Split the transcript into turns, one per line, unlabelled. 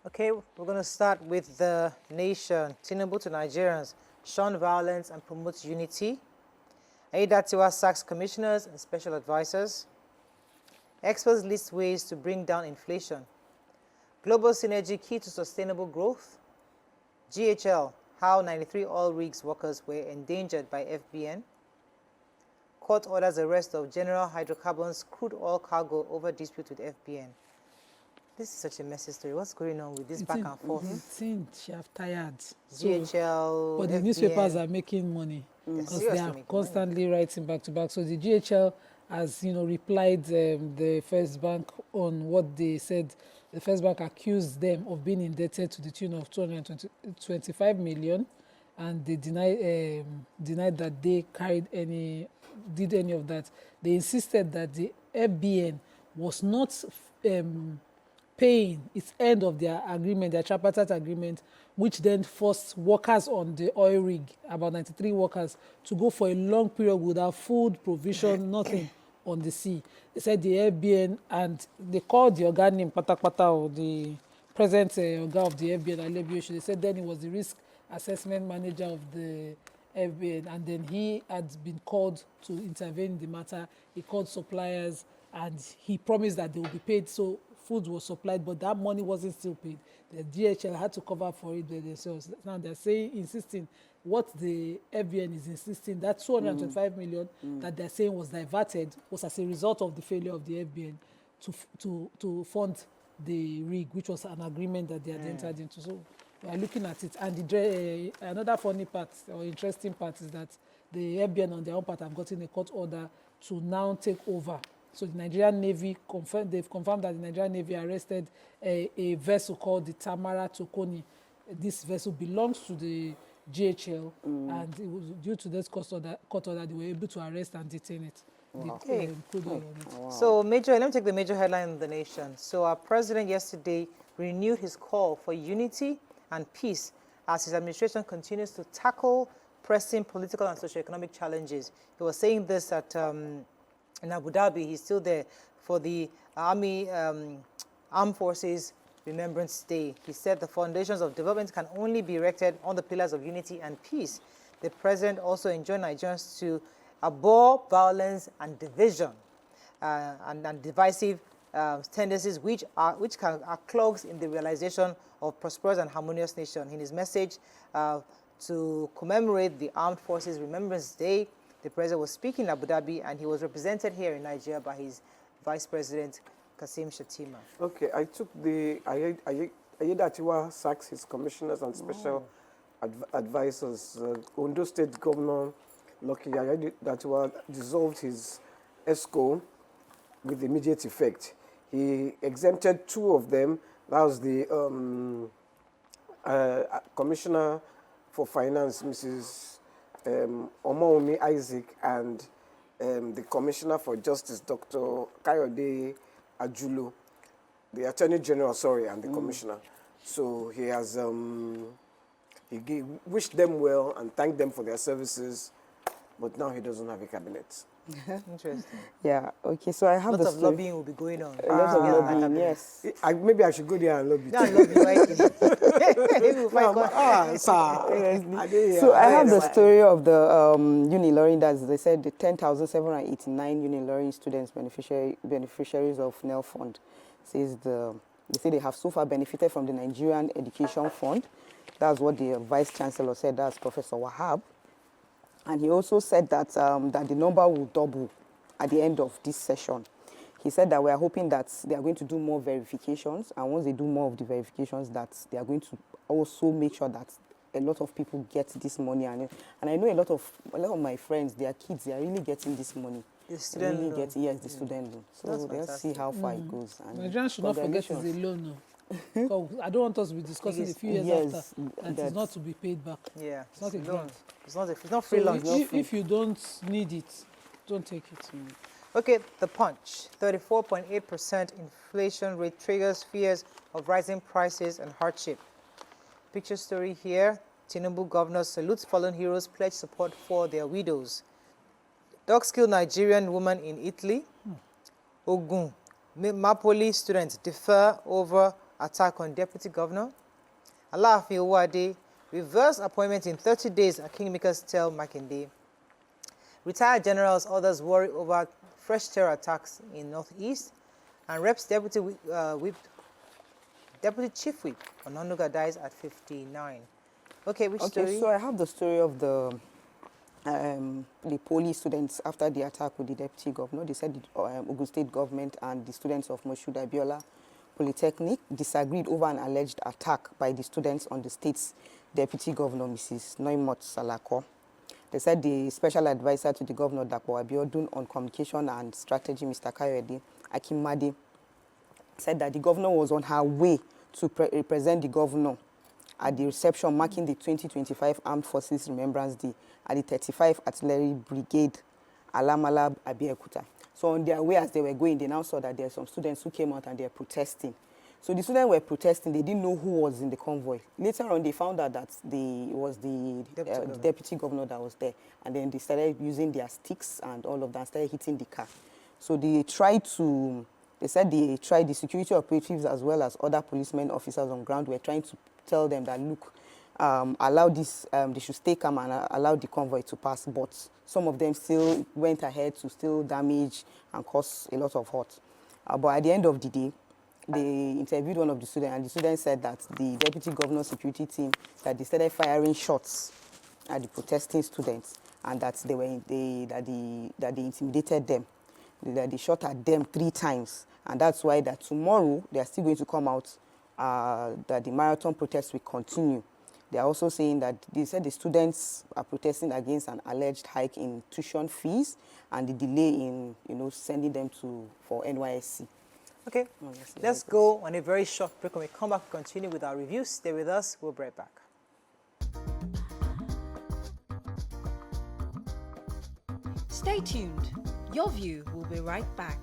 Okay, we're going to start with the nation. Tinubu to Nigerians, shun violence and promotes unity. Aidatiwa sacks commissioners and special advisors. Experts list ways to bring down inflation. Global synergy key to sustainable growth. GHL, how 93 oil rigs workers were endangered by FBN. Court orders arrest of General Hydrocarbons crude oil cargo over dispute with FBN. This is such a messy story. What's going on with this back and forth?
It seemed she have tired.
GHL,
But the
FBN.
newspapers are making money because they are constantly writing back to back. So the GHL has, replied the First Bank on what they said. The First Bank accused them of being indebted to the tune of 225 million, and they denied that they did any of that. They insisted that the FBN was not paying its end of their agreement, their tripartite agreement, which then forced workers on the oil rig, about 93 workers, to go for a long period without food, provision, nothing on the sea. They said the FBN, and they called the Oga name Patakpata, or the present Oga of the FBN, Alebioshu. They said then he was the risk assessment manager of the FBN, and then he had been called to intervene in the matter. He called suppliers, and he promised that they would be paid. So food was supplied, but that money wasn't still paid. The DHL had to cover for it by themselves. Now they're insisting, what the FBN is insisting, that 225 million that they're saying was diverted was as a result of the failure of the FBN to fund the rig, which was an agreement that they had entered into. So we are looking at it. And another funny part or interesting part is that the FBN on their own part have gotten a court order to now take over. So the Nigerian Navy they've confirmed that the Nigerian Navy arrested a vessel called the Tamara Tokoni. This vessel belongs to the GHL, and it was due to this court order they were able to arrest and detain it.
Wow. So let me take the major headline in the nation. So our president yesterday renewed his call for unity and peace as his administration continues to tackle pressing political and socioeconomic challenges. He was saying this at in Abu Dhabi. He's still there for the Armed Forces Remembrance Day. He said the foundations of development can only be erected on the pillars of unity and peace. The president also enjoined Nigerians to abhor violence and division and divisive tendencies which are clogs in the realization of prosperous and harmonious nation. In his message to commemorate the Armed Forces Remembrance Day, the president was speaking in Abu Dhabi, and he was represented here in Nigeria by his Vice President, Kasim Shettima.
Okay, I took the Aidatiwa sacks his commissioners and special advisors. Ogun State Governor Lucky Aidatiwa dissolved his ESCO with immediate effect. He exempted 2 of them. That was the Commissioner for Finance, Mrs. Omoumi Isaac, and the Commissioner for Justice, Dr. Kayode Ajulo, the Attorney General, and the Commissioner. So he has wished them well and thanked them for their services, but now he doesn't have a cabinet.
Interesting.
Yeah, okay, so I have
lots of lobbying will be going on.
Lots of lobbying, yes.
Maybe I should go there and lobby.
No, lobby, maybe we'll find
So I have the story of the Unilorin, that they said the 10,789 Unilorin students beneficiaries of NEL Fund. They say they have so far benefited from the Nigerian Education Fund. That's what the Vice Chancellor said, that's Professor Wahab. And he also said that, that the number will double at the end of this session. He said that we are hoping that they are going to do more verifications, and once they do more of the verifications, that they are going to also make sure that a lot of people get this money. And I know a lot of my friends, their kids, they are really getting this money.
The student loan.
Yes, the student loan. So let's see how far it goes.
Nigerians should not forget it's a loan. I don't want us to be discussing a few years after that it's not to be paid back.
Yeah,
it's not a grant.
It's not free lunch.
If you don't need it, don't take it.
Okay, the Punch. 34.8% inflation rate triggers fears of rising prices and hardship. Picture story here. Tinubu governor salutes fallen heroes, pledge support for their widows. Dog-skilled Nigerian woman in Italy. Ogun. MAPOLY students defer over attack on Deputy Governor. Alaafin Owode, reverse appointment in 30 days at Kingmakers tell Makinde. Retired generals, others worry over fresh terror attacks in Northeast. And Reps Deputy Chief Whip Ononuga dies at 59. Okay, which story?
So I have the story of the poly students after the attack with the deputy governor. They said the Ogun State Government and the students of Moshood Abiola Polytechnic disagreed over an alleged attack by the students on the state's deputy governor, Mrs. Noimot Salako. They said the special advisor to the Governor Dapo Abiodun on communication and strategy, Mr. Kayode Akinmade, said that the governor was on her way to represent the governor at the reception marking the 2025 Armed Forces Remembrance Day at the 35 Artillery Brigade, Alamala, Abeokuta. So on their way as they were going, they now saw that there are some students who came out and they are protesting. So the students were protesting, they didn't know who was in the convoy. Later on, they found out that it was the deputy governor that was there. And then they started using their sticks and all of that, started hitting the car. So they said the security operatives as well as other policemen officers on ground were trying to tell them that, look, they should stay calm and allow the convoy to pass. But some of them still went ahead to still damage and cause a lot of hurt. But at the end of the day, they interviewed one of the students, and the student said that the deputy governor's security team, that they started firing shots at the protesting students, and that they intimidated them, that they shot at them 3 times, and that's why that tomorrow they are still going to come out, that the marathon protest will continue. They are also saying that they said the students are protesting against an alleged hike in tuition fees and the delay in sending them for NYSC.
Okay, let's go on a very short break. When we come back, we'll continue with our reviews. Stay with us. We'll be right back.
Stay tuned. Your View will be right back.